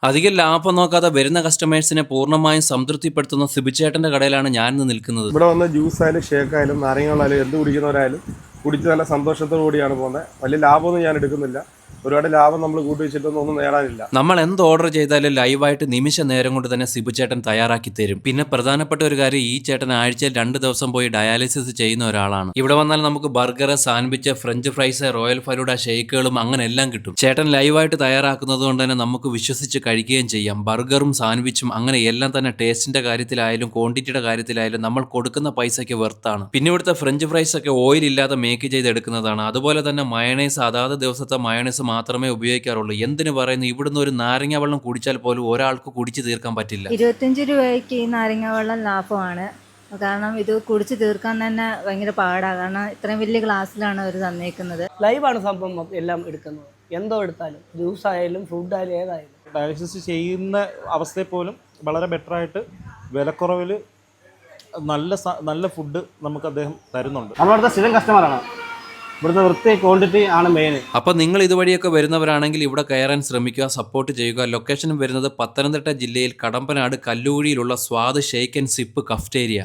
അധികം ലാഭം നോക്കാതെ വരുന്ന കസ്റ്റമേഴ്സിനെ പൂർണ്ണമായും സംതൃപ്തിപ്പെടുത്തുന്ന സിബിച്ചേട്ടന്റെ കടയിലാണ് ഞാൻ ഇന്ന് നിൽക്കുന്നത്. ഇവിടെ വന്ന് ജ്യൂസ് ആയാലും ഷേക്ക് ആയാലും നാരങ്ങളായാലും എന്ത് കുടിക്കുന്നവരായാലും കുടിച്ച് നല്ല സന്തോഷത്തോടു കൂടിയാണ് പോകുന്നത്. വലിയ ലാഭമൊന്നും ഞാൻ എടുക്കുന്നില്ല. ഒരുപാട് ലാഭം നമ്മൾ കൂട്ടി വെച്ചിട്ടൊന്നും നേടാനില്ല. നമ്മൾ എന്ത് ഓർഡർ ചെയ്താലും ലൈവായിട്ട് നിമിഷ നേരം കൊണ്ട് തന്നെ സിബിച്ചേട്ടൻ തയ്യാറാക്കി തരും. പിന്നെ പ്രധാനപ്പെട്ട ഒരു കാര്യം, ഈ ചേട്ടൻ ആഴ്ചയിൽ 2 ദിവസം പോയി ഡയാലിസിസ് ചെയ്യുന്ന ഒരാളാണ്. ഇവിടെ വന്നാൽ നമുക്ക് burger, sandwich, French fries, royal falooda, ഷേക്കുകളും അങ്ങനെ എല്ലാം കിട്ടും. ചേട്ടൻ ലൈവായിട്ട് തയ്യാറാക്കുന്നത് കൊണ്ട് തന്നെ നമുക്ക് വിശ്വസിച്ച് കഴിക്കുകയും ചെയ്യാം. ബർഗറും സാൻഡ്വിച്ചും അങ്ങനെ എല്ലാം തന്നെ ടേസ്റ്റിന്റെ കാര്യത്തിലായാലും ക്വാണ്ടിറ്റിയുടെ കാര്യത്തിലായാലും നമ്മൾ കൊടുക്കുന്ന പൈസയ്ക്ക് വെർത്താണ്. പിന്നെ ഇവിടുത്തെ ഫ്രഞ്ച് ഫ്രൈസ് ഒക്കെ ഓയിൽ ഇല്ലാതെ മേക്ക് ചെയ്തെടുക്കുന്നതാണ്. അതുപോലെ തന്നെ മയണൈസ് അതാത് ദിവസത്തെ മയണൈസ് മാത്രമേ ഉപയോഗിക്കാറുള്ളൂ. എന്തിനു പറയുന്നു, ഇവിടുന്ന് ഒരു നാരങ്ങ വെള്ളം കുടിച്ചാൽ പോലും ഒരാൾക്ക് കുടിച്ചു തീർക്കാൻ പറ്റില്ല. 25 രൂപയ്ക്ക് ഈ നാരങ്ങ വെള്ളം ലാഭമാണ്. കാരണം ഇത് കുടിച്ച് തീർക്കാൻ തന്നെ ഭയങ്കര പാടാണ്. കാരണം ഇത്രയും വലിയ ഗ്ലാസ്സിലാണ് അവർ തന്നേക്കുന്നത്. ലൈവാണ് സംഭവം എല്ലാം എടുക്കുന്നത്. എന്തോ എടുത്താലും ജ്യൂസ് ആയാലും ഫുഡ് ആയാലും ഏതായാലും ഡയാലിസിസ് ചെയ്യുന്ന അവസ്ഥയിൽ പോലും വളരെ ബെറ്ററായിട്ട് വിലക്കുറവിൽ നല്ല ഫുഡ് നമുക്ക് അദ്ദേഹം തരുന്നുണ്ട്. നമ്മളിവിടുത്തെ സ്ഥിരം കസ്റ്റമറാണ്. ഇവിടുത്തെ വൃത്തി ക്വാണ്ടിറ്റി ആണ് മെയിൻ. അപ്പോൾ നിങ്ങൾ ഇതുവഴിയൊക്കെ വരുന്നവരാണെങ്കിൽ ഇവിടെ കയറാൻ ശ്രമിക്കുക, സപ്പോർട്ട് ചെയ്യുക. ലൊക്കേഷൻ വരുന്നത് പത്തനംതിട്ട ജില്ലയിൽ കടമ്പനാട് കല്ലൂഴിയിലുള്ള സ്വാദ് ഷേക്ക് ആൻഡ് സിപ്പ് കഫ്റ്റേരിയ.